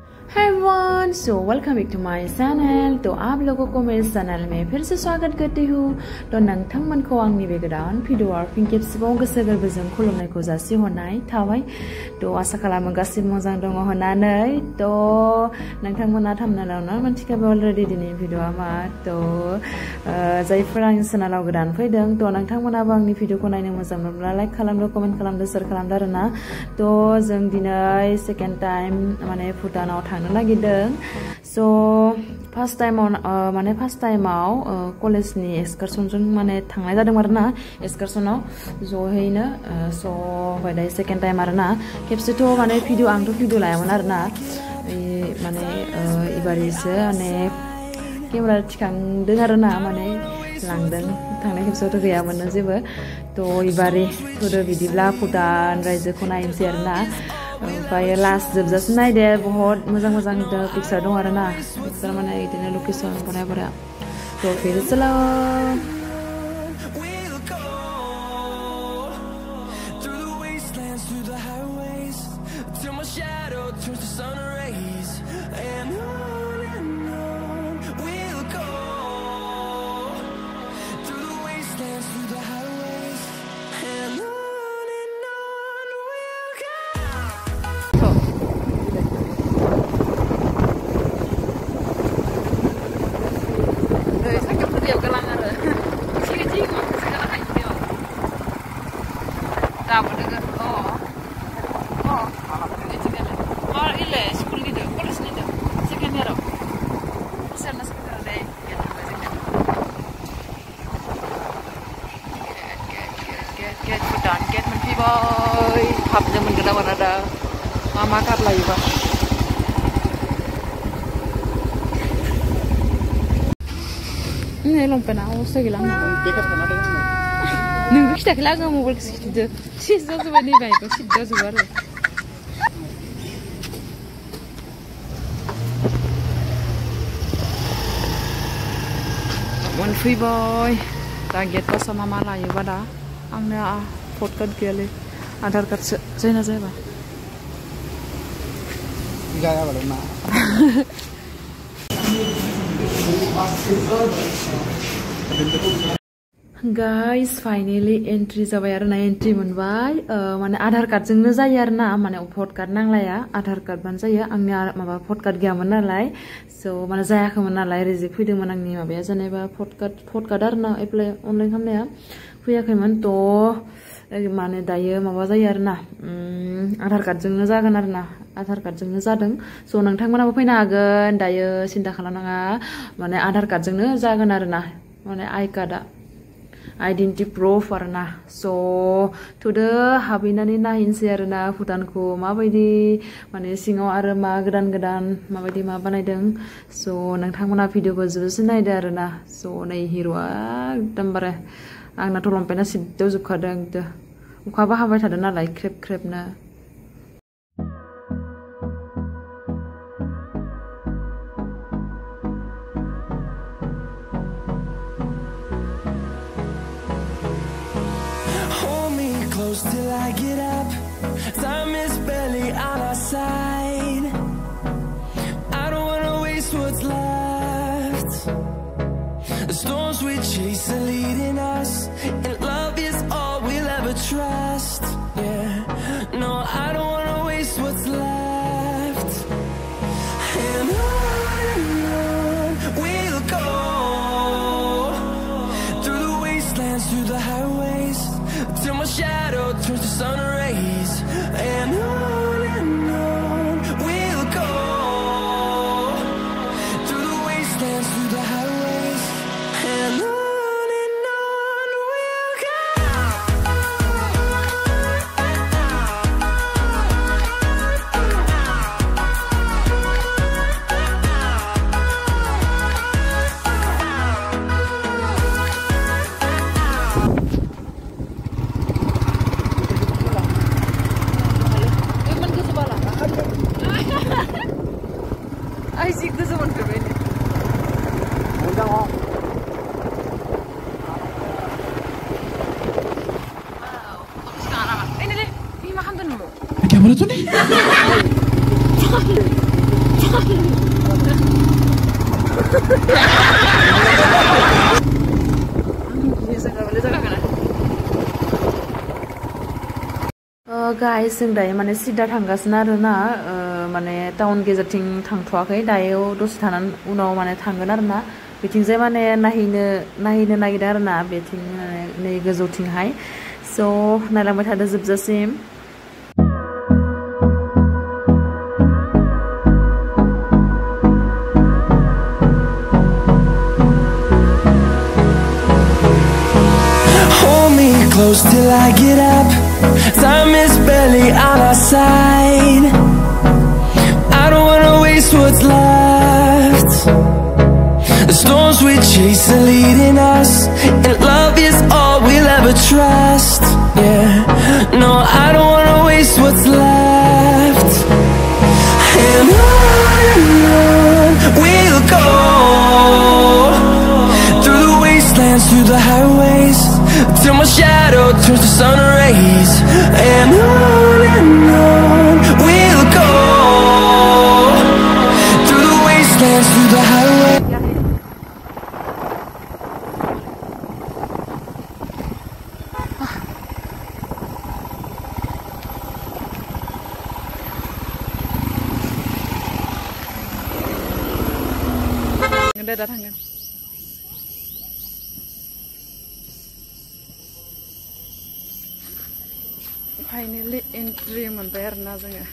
Hi everyone, so welcome back to my channel. तो आप लोगों को मेरे चैनल में फिर से स्वागत करती हूँ. तो नोंथांमोनखौ आंनि बे गोदान भिडिअ'आव फिन खेबसेबाव गोसो गोरबोजों खुलुमनायखौ जासिहरनाय थाबाय. तो आसा खालामो गासिबो मोजां दङ होननानै. तो नोंथांमोना थाम्बनेइलावनो मिन्थिखाबाय अलरेडि दिनै भिडिअ'आ मा. तो जायफोरा आंनि चेनेलाव गोदान फैदों, तो नोंथांमोनाबो आंनि भिडिअ'खौ नायनो मोजां मोनब्ला लाइक खालामदो, कमेन्ट खालामदो, शेयार खालामदो आरोना. तो जों दिनै सेकेन्ड टाइम माने भुटानाव थांनो नागिरदों. सो फार्स्ट टाइमाव कलेजनि एक्सकारसनजों माने थांनाय जादों आरोना, एक्सकारसनाव ज'हैनो. स' ओमफ्राय दायो सेकेन्ड टाइम आरोना. खेबसेथ' माने आंथ' भिडिअ लायामोन आरोना. माने एबारैसो माने केमेरा थिखांदों आरोना, माने लांदों. थांनाय खेबसेयावथ' गैयामोन जेबो. थ' एबारै थ'दो बिदिब्ला भुटान रायजोखौ नायनोसै आरोना. ओमफ्राय लास्ट जोबजासिम नायदे, बहुत मोजां मोजां पिक्चार दं आरोना. पिक्चार माने बिदिनो लकेसन बनायफोरा. थ' फिर चलो. Habnya mengenal mana ada mama kar lah iba. Ini lompen aku segilang. Nunggu kita kelar mau balik situ. Siapa tu bani baik, siapa tu baru. One free boy. Target pas sama malah iba dah. Angnya vote card kali. आधार कार्ड चाहिँ ना जाए गया बोलो ना. Guys finally entry जाबाय आरो ना. एंट्री मोनबाय. माने आधार कार्ड जोंनो जायो आरो ना. माने भट कार्ड नांलाया, आधार कार्ड बानो जायो. आंनि माबा भट कार्ड गैयामोन नालाय, स' माने जायाखैमोन नालाय, रिजेक्ट फैदोंमोन आंनि माबाया जेनेबा भट कार्ड आरो ना. एप्लाइ अनलाइन खालामनाया फैयाखैमोन. थ' माने दायो माबा जायो आरोना, आधार कार्ड जोंनो जागोन आरोना. आधार कार्ड जोंनो जादों. स' नोंथांमोनाबो फैनो हागोन, दायो सिन्था खालामनाङा. माने आधार कार्ड जोंनो जागोन आरोना. माने आइ कार्डआ आइडेन्टिटि प्रुफ आरोना. स' थ'दो हाबहैनानै नायनोसै आरोना भुटानखौ माबायदि, माने सिङाव आरो मा गोदान गोदान माबायदि मा बानायदों. स' नोंथांमोना भिडिअखौ जोबोद नायदो आरोना. स' नै हिर'आ एकदमबारे आंनाथ' लंपेन्टआ सिद्दाव जोबखादों. अखाबो हाबाय थादों नालाय ख्रेब ख्रेबनो. Hold me close till I get up. Time is barely on our side. I don't wanna waste what's left. The storms we chase are leading us, and love is all we'll ever trust. Yeah, no, I don't wanna waste what's left. And on we'll go, through the wastelands, through the highways, till my shadow turns to sun rays. And on we'll go, through the wastelands, through the highways. And on we'll go. Camera tuh nih. Guys जों दायो माने सिदा थांगासिनो आरोना माने टाउन गेजेरथिं थांथ'वाखै दायो दसे थानानै उनाव माने थांगोन आरोना बिथिंजाय माने नायहैनो नागिरदों आरोना बेथिं नै गोजौथिंहाय स' नायलांबाय थादो जोबजासिम Close till I get up. Time is barely on our side. I don't wanna waste what's left. The storms we chase are leading us, and love is all we'll ever trust. Yeah, no, I don't wanna waste what's left. And on we'll go, through the wastelands, through the highways, till my shadow turns to sun rays. And on we'll go, through the wastelands, through the highway. Udah datangkan. Finally entry मोनबाय आरोना जोङो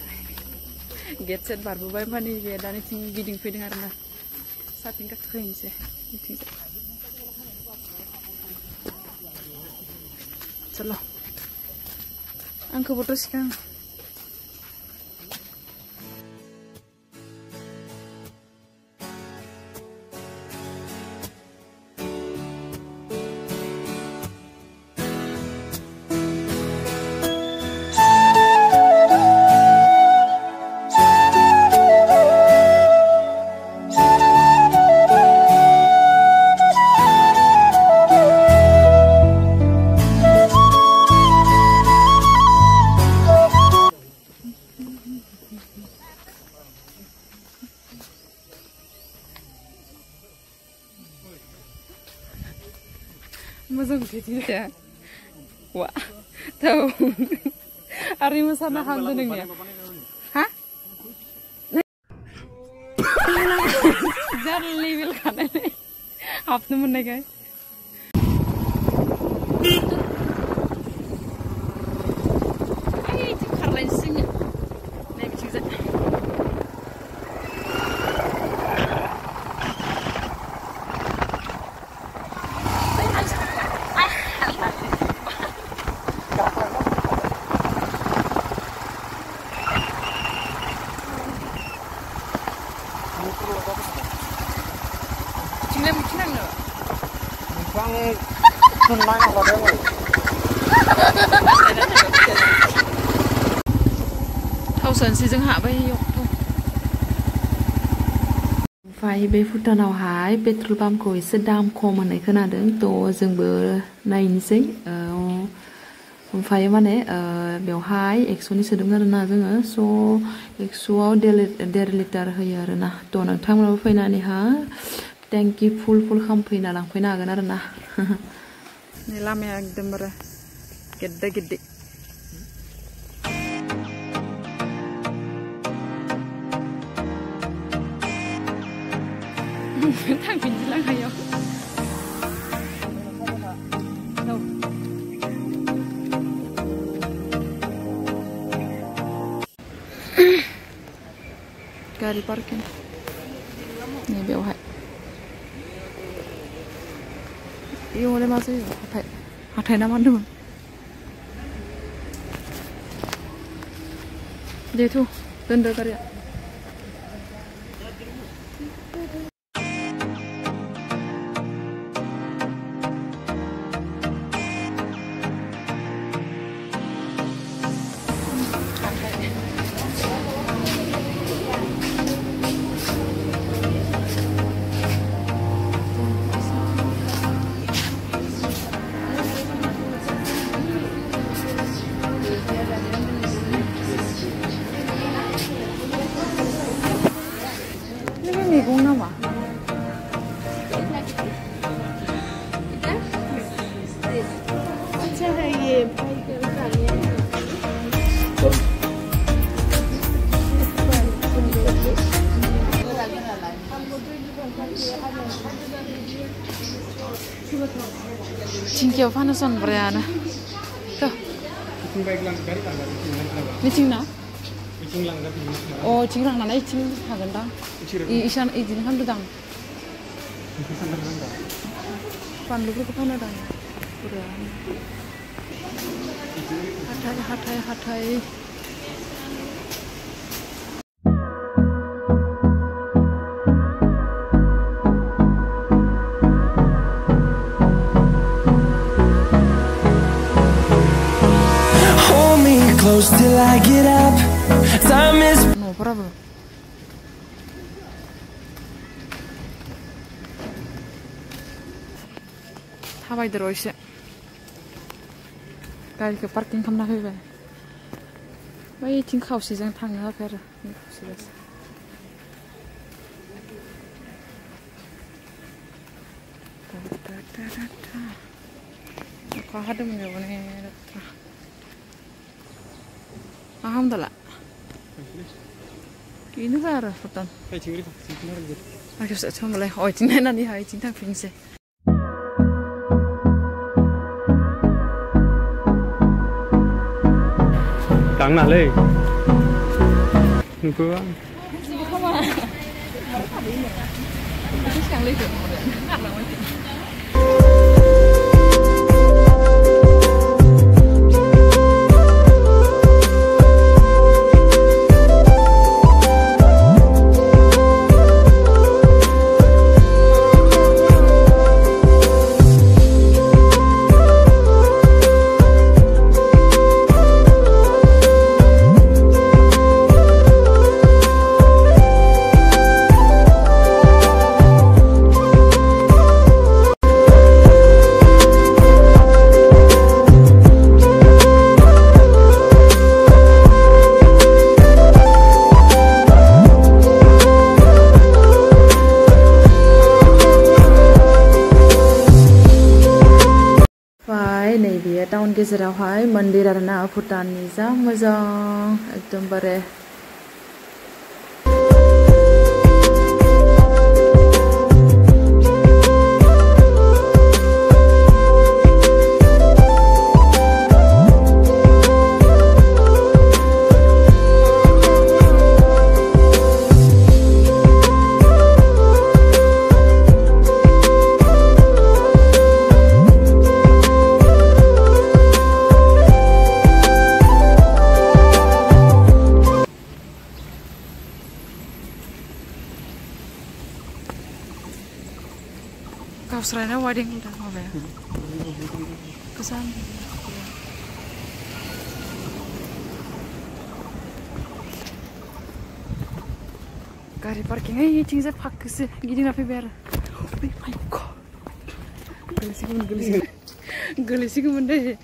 get set बारबोबाय माने बे दानिथिं गिदिंफैदों आरोना साथिं गाखोहैनोसै बिथिंजाय चलो आंखौबोथ' सिगां मोजां गैया वा tahu hari musana hantu nengnya hah jar level kan आपने मुन्ने गए ay keren sih nih bicara Cingnya mungkin enggak? Mungkin tunai apa deh? Thau sân si जों hạ bay yok thôi. Oमफ्राय बे भुटानावहाय पेट्रल पाम्पखौ एसे दाम खम होननाय खोनादों थ' जोंबो नायनोसै ओमफ्राय माने बेवहाय 100नि सोदोंमोन आरोना जोङो स' 100आव 1.5 लिटार होयो आरोना थ' नोंथांमोनाबो फैनानैहा टेंकि फुल खालामफैना लांफैनो हागोन आरोना नै लामाया एकदमबारे गेद्दे थांफिनसैलां हायाव गारि पार्किं नै बेवहाय इयावलाय मा जायो हाथाय ना मा होनदोंमोन देथ' दोनदो गारिया मैगं नामा अच्छा है ये Cingkiau panas son berana. Tuh. Ini cingna? Oh, cinglang nana cing hagen dang. Isan izin kan dang. Pandu ke mana dang? Berana. Hatai. Close till I get up. Time is no problem. Habai deroise. Gari ke parking kamna hoibai. Bai ting khausi jang thanga fer. Ko hade mun yone. Alhamdulillah. Ini gara hutan. Aku sudah coba mulai. Oh, ini nanti hari ini tak pinse. Cắn nào lên? Nunggu bang. नैबे टाउन गेजेरावहाय मन्दिर आरोना भुटाननि जा मोजां एकदमबारे Australia wedding udah apa ya? Kesan. Gari parkingnya ini tinggal pakai sih, gini napi biar. Oh my god. Gelisik deh.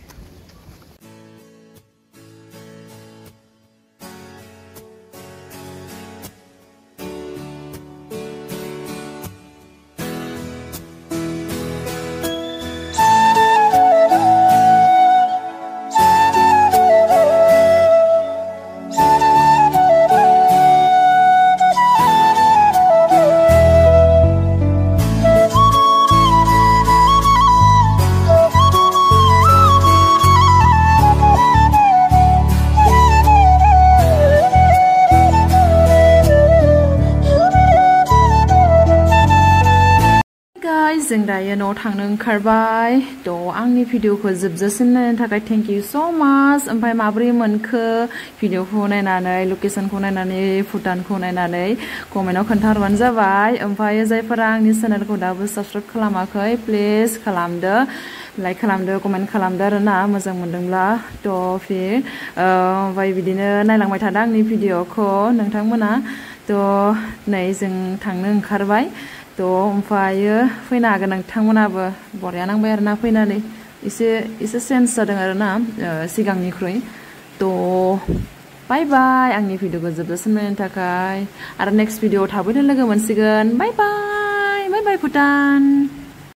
जों दायो न'आव थांनो ओंखारबाय थ' आंनि भिडिअखौ जोबजासिम नायनो थाखाय थेंक इउ स' माच ओमफ्राय माबोरै मोनखो भिडिअखौ नायनानै लकेसनखौ नायनानै भुटानखौ नायनानै कमेन्टआव खोन्थाहरबानो जाबाय ओमफ्राय जायफोरा आंनि चेनेलखौ दाबो साबस्क्राइब खालामाखै प्लिज खालामदो लाइक खालामदो कमेन्ट खालामदो आरोना मोजां मोनदोंब्ला थ' ओमफ्राय बिदिनो नायलांबाय थादो आंनि भिडिअखौ नोंथांमोना थ' नै जों थांनो ओंखारबाय थ' ओमफ्रायो फैनो हागोन नोंथांमोनाबो बरिया नांबाय आरोना फैनानै एसे चेन्ज जादों आरोना सिगांनिख्रुइ थ' बाय बाय आंनि भिडिअखौ जोबजासिम नायनो थाखाय आरो नेक्स्ट भिडिअआव थाबैनो लोगो मोनसिगोन बाय बाय भुटान